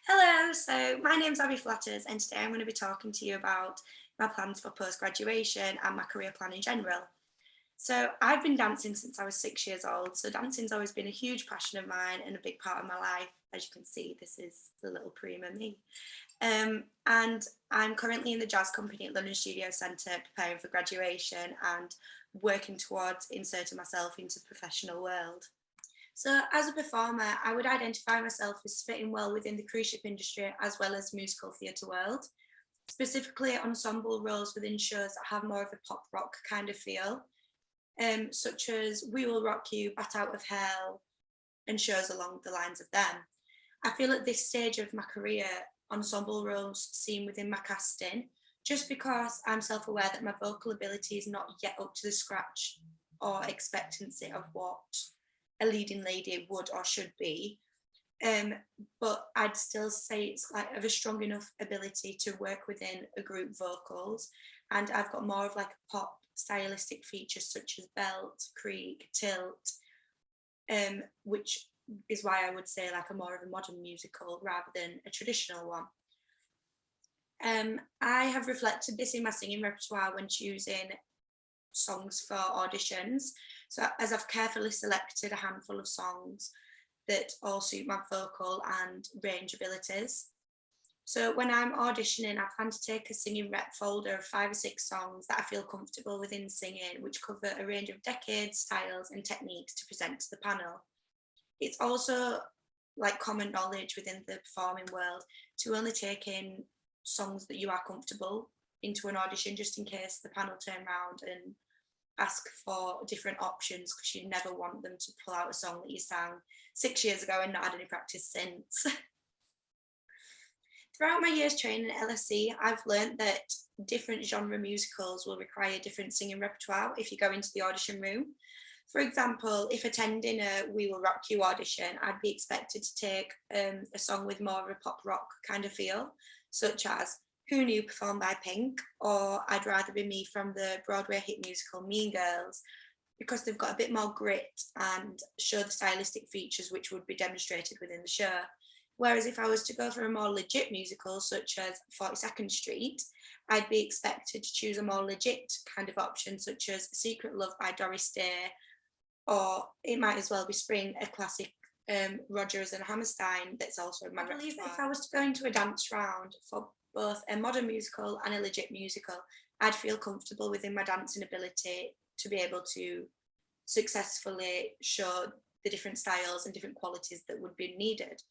Hello, so my name's Abi Flatters, and today I'm going to be talking to you about my plans for post-graduation and my career plan in general. So I've been dancing since I was 6 years old, so dancing's always been a huge passion of mine and a big part of my life. As you can see, this is the little prima me. And I'm currently in the jazz company at London Studio Centre preparing for graduation and working towards inserting myself into the professional world. So, as a performer, I would identify myself as fitting well within the cruise ship industry as well as musical theatre world, specifically ensemble roles within shows that have more of a pop rock kind of feel, such as We Will Rock You, Bat Out of Hell, and shows along the lines of them. I feel at this stage of my career, ensemble roles seem within my casting, just because I'm self aware that my vocal ability is not yet up to the scratch or expectancy of what a leading lady would or should be. Um, but I'd still say it's like of a strong enough ability to work within a group vocals, and I've got more of like a pop stylistic features such as belt, creak, tilt, which is why I would say like a more of a modern musical rather than a traditional one. I have reflected this in my singing repertoire when choosing songs for auditions. So as I've carefully selected a handful of songs that all suit my vocal and range abilities. So when I'm auditioning, I plan to take a singing rep folder of 5 or 6 songs that I feel comfortable within singing, which cover a range of decades, styles, and techniques to present to the panel. It's also like common knowledge within the performing world to only take in songs that you are comfortable into an audition, just in case the panel turn around and ask for different options, because you never want them to pull out a song that you sang 6 years ago and not had any practice since. Throughout my years training at LSE, I've learned that different genre musicals will require different singing repertoire if you go into the audition room. For example, if attending a We Will Rock You audition, I'd be expected to take a song with more of a pop rock kind of feel, such as Who Knew performed by Pink, or I'd Rather Be Me from the Broadway hit musical Mean Girls, because they've got a bit more grit and show the stylistic features which would be demonstrated within the show. Whereas if I was to go for a more legit musical, such as 42nd Street, I'd be expected to choose a more legit kind of option, such as Secret Love by Doris Day, or it might as well be Spring, a classic Rodgers and Hammerstein that's also in my repertoire. I believe that if I was to go into a dance round for both a modern musical and a legit musical, I'd feel comfortable within my dancing ability to be able to successfully show the different styles and different qualities that would be needed.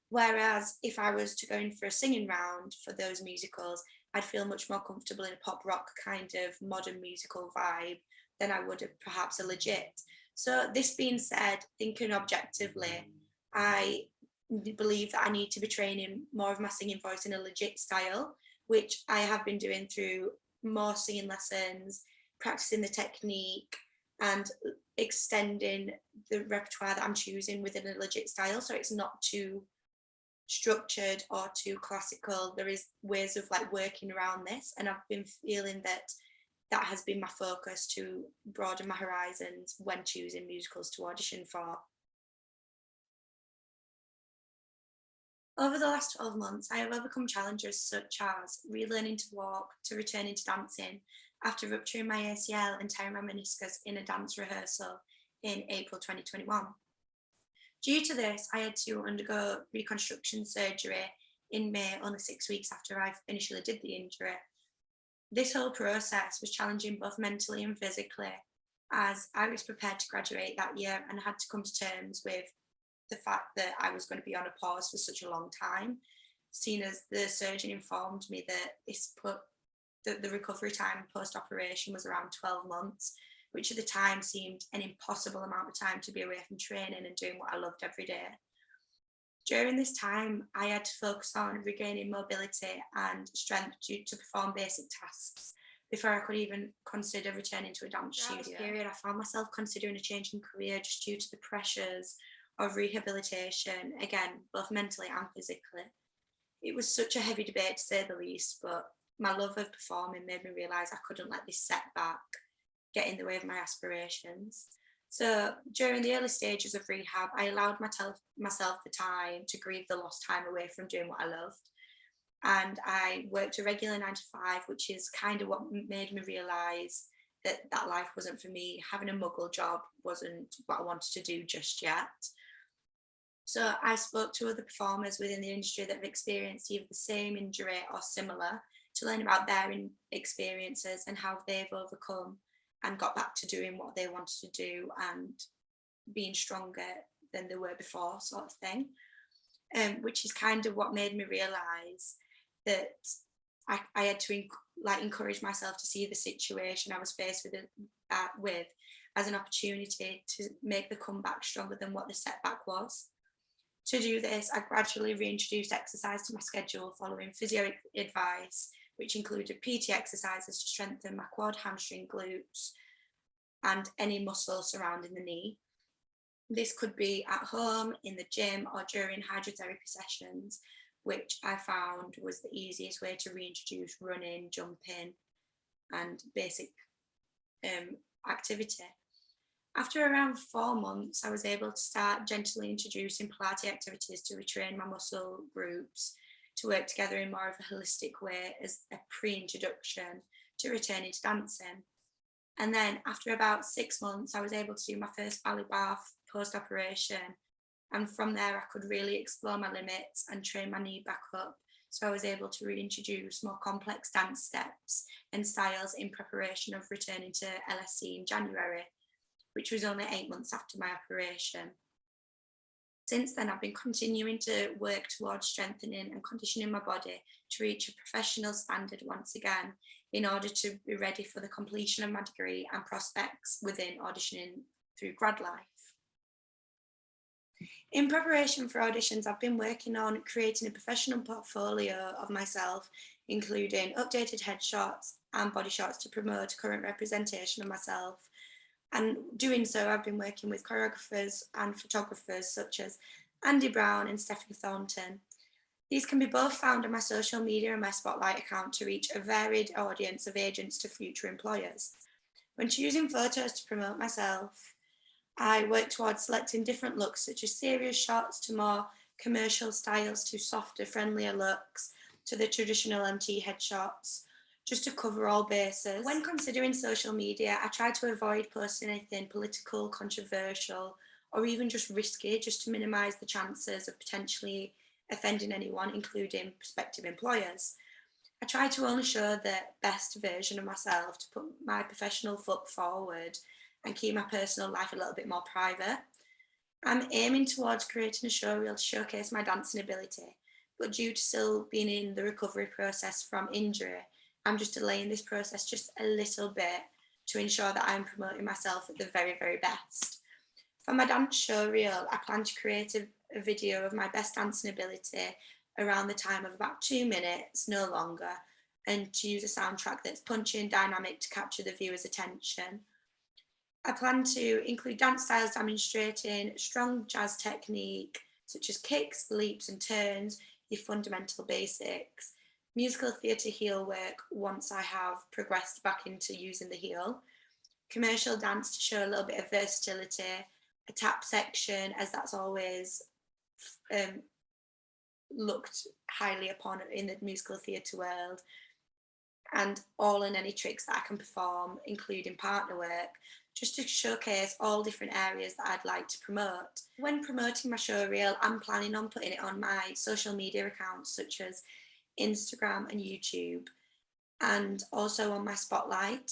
Whereas if I was to go in for a singing round for those musicals, I'd feel much more comfortable in a pop rock kind of modern musical vibe than I would have perhaps a legit. So this being said, thinking objectively, I believe that I need to be training more of my singing voice in a legit style, which I have been doing through more singing lessons, practicing the technique, and extending the repertoire that I'm choosing within a legit style. So it's not too structured or too classical. There is ways of like working around this, and I've been feeling that that has been my focus to broaden my horizons when choosing musicals to audition for. Over the last 12 months, I have overcome challenges such as relearning to walk, to returning to dancing after rupturing my ACL and tearing my meniscus in a dance rehearsal in April 2021. Due to this, I had to undergo reconstruction surgery in May, only 6 weeks after I initially did the injury. This whole process was challenging both mentally and physically, as I was prepared to graduate that year and had to come to terms with the fact that I was going to be on a pause for such a long time, seeing as the surgeon informed me that the recovery time post-operation was around 12 months, which at the time seemed an impossible amount of time to be away from training and doing what I loved every day. During this time, I had to focus on regaining mobility and strength to perform basic tasks before I could even consider returning to a dance studio. Throughout this period, I found myself considering a change in career just due to the pressures of rehabilitation, again, both mentally and physically. It was such a heavy debate, to say the least, but my love of performing made me realise I couldn't let this setback get in the way of my aspirations. So during the early stages of rehab, I allowed myself the time to grieve the lost time away from doing what I loved. And I worked a regular 9 to 5, which is kind of what made me realise that that life wasn't for me. Having a muggle job wasn't what I wanted to do just yet. So I spoke to other performers within the industry that have experienced either the same injury or similar to learn about their experiences and how they've overcome and got back to doing what they wanted to do and being stronger than they were before, sort of thing. Which is kind of what made me realise that I had to encourage myself to see the situation I was faced with as an opportunity to make the comeback stronger than what the setback was. To do this, I gradually reintroduced exercise to my schedule following physio advice, which included PT exercises to strengthen my quad, hamstring, glutes, and any muscle surrounding the knee. This could be at home, in the gym, or during hydrotherapy sessions, which I found was the easiest way to reintroduce running, jumping, and basic activity. After around 4 months, I was able to start gently introducing Pilates activities to retrain my muscle groups to work together in more of a holistic way as a pre-introduction to returning to dancing. And then after about 6 months, I was able to do my first ballet bath post-operation. And from there, I could really explore my limits and train my knee back up. So I was able to reintroduce more complex dance steps and styles in preparation of returning to LSC in January, which was only 8 months after my operation. Since then, I've been continuing to work towards strengthening and conditioning my body to reach a professional standard once again, in order to be ready for the completion of my degree and prospects within auditioning through grad life. In preparation for auditions, I've been working on creating a professional portfolio of myself, including updated headshots and body shots to promote current representation of myself. And doing so, I've been working with choreographers and photographers such as Andy Brown and Stephanie Thornton. These can be both found on my social media and my Spotlight account to reach a varied audience of agents to future employers. When choosing photos to promote myself, I work towards selecting different looks, such as serious shots to more commercial styles to softer, friendlier looks to the traditional MT headshots, just to cover all bases. When considering social media, I try to avoid posting anything political, controversial, or even just risky, just to minimise the chances of potentially offending anyone, including prospective employers. I try to only show the best version of myself, to put my professional foot forward and keep my personal life a little bit more private. I'm aiming towards creating a show reel to showcase my dancing ability, but due to still being in the recovery process from injury, I'm just delaying this process just a little bit to ensure that I'm promoting myself at the very, very best. For my dance show reel, I plan to create a video of my best dancing ability around the time of about 2 minutes, no longer, and to use a soundtrack that's punchy and dynamic to capture the viewer's attention. I plan to include dance styles demonstrating strong jazz technique, such as kicks, leaps and turns, your fundamental basics, musical theatre heel work once I have progressed back into using the heel, commercial dance to show a little bit of versatility, a tap section, as that's always looked highly upon in the musical theatre world, and all and any tricks that I can perform, including partner work, just to showcase all different areas that I'd like to promote. When promoting my show reel, I'm planning on putting it on my social media accounts such as Instagram and YouTube, and also on my Spotlight,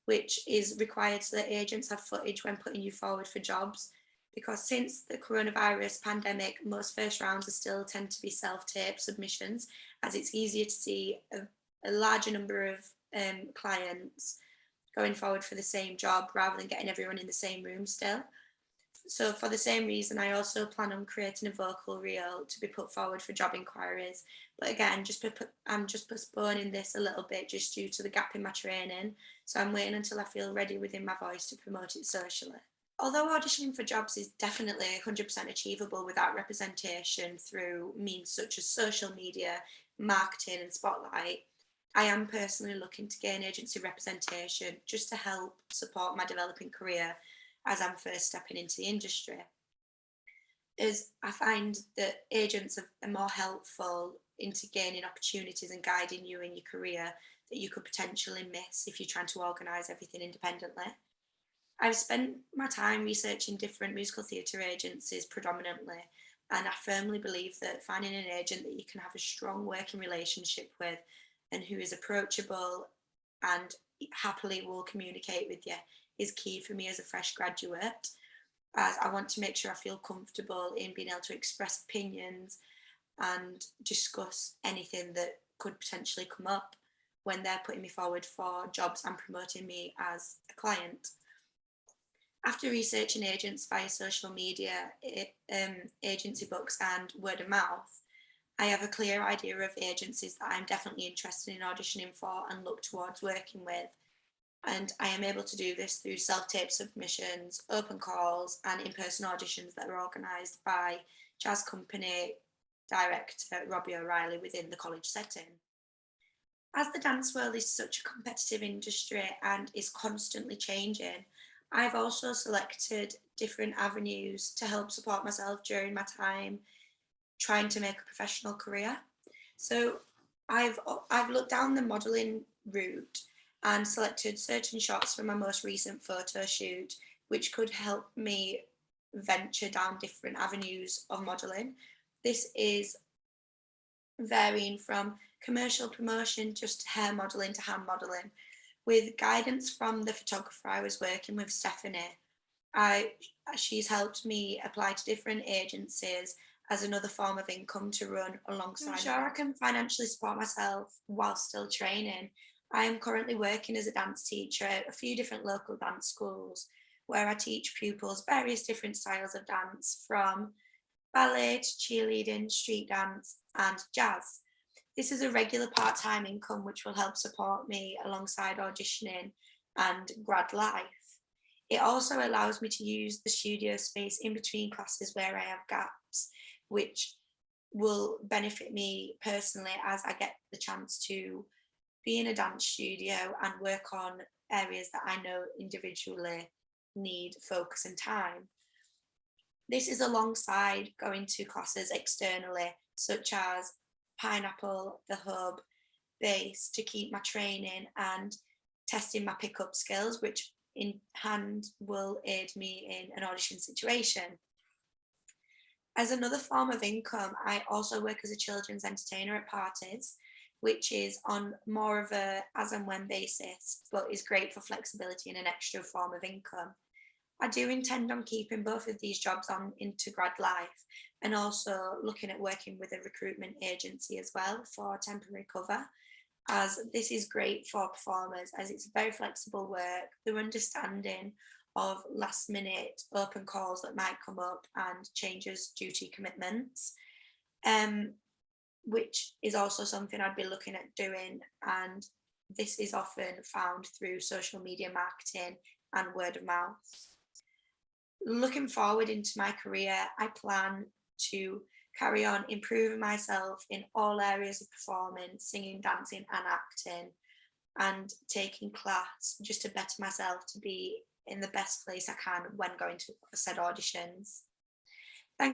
which is required so that agents have footage when putting you forward for jobs. Because since the coronavirus pandemic, most first rounds are still tend to be self-tape submissions, as it's easier to see a larger number of clients going forward for the same job rather than getting everyone in the same room still. So for the same reason, I also plan on creating a vocal reel to be put forward for job inquiries. But again, I'm just postponing this a little bit just due to the gap in my training. So I'm waiting until I feel ready within my voice to promote it socially. Although auditioning for jobs is definitely 100% achievable without representation through means such as social media, marketing and Spotlight, I am personally looking to gain agency representation just to help support my developing career as I'm first stepping into the industry. Is I find that agents are more helpful into gaining opportunities and guiding you in your career that you could potentially miss if you're trying to organise everything independently. I've spent my time researching different musical theatre agencies predominantly, and I firmly believe that finding an agent that you can have a strong working relationship with and who is approachable and happily will communicate with you is key for me as a fresh graduate, as I want to make sure I feel comfortable in being able to express opinions and discuss anything that could potentially come up when they're putting me forward for jobs and promoting me as a client. After researching agents via social media, agency books, and word of mouth, I have a clear idea of agencies that I'm definitely interested in auditioning for and look towards working with. And I am able to do this through self-tape submissions, open calls, and in-person auditions that are organised by jazz company director Robbie O'Reilly within the college setting. As the dance world is such a competitive industry and is constantly changing, I've also selected different avenues to help support myself during my time trying to make a professional career. So I've looked down the modelling route and selected certain shots from my most recent photo shoot, which could help me venture down different avenues of modelling. This is varying from commercial promotion, just hair modelling to hand modelling. With guidance from the photographer I was working with, Stephanie, I she's helped me apply to different agencies as another form of income to run alongside. To ensure I can financially support myself while still training, I am currently working as a dance teacher at a few different local dance schools where I teach pupils various different styles of dance, from ballet to cheerleading, street dance, and jazz. This is a regular part-time income which will help support me alongside auditioning and grad life. It also allows me to use the studio space in between classes where I have gaps, which will benefit me personally as I get the chance to be in a dance studio and work on areas that I know individually need focus and time. This is alongside going to classes externally, such as Pineapple, The Hub, Base, to keep my training and testing my pickup skills, which in hand will aid me in an audition situation. As another form of income, I also work as a children's entertainer at parties, which is on more of a as and when basis, but is great for flexibility and an extra form of income. I do intend on keeping both of these jobs on into grad life, and also looking at working with a recruitment agency as well for temporary cover, as this is great for performers as it's very flexible work, their understanding of last minute open calls that might come up and changes due to commitments, which is also something I'd be looking at doing. And this is often found through social media marketing and word of mouth. Looking forward into my career, I plan to carry on improving myself in all areas of performance, singing, dancing, and acting, and taking class just to better myself to be in the best place I can when going to said auditions.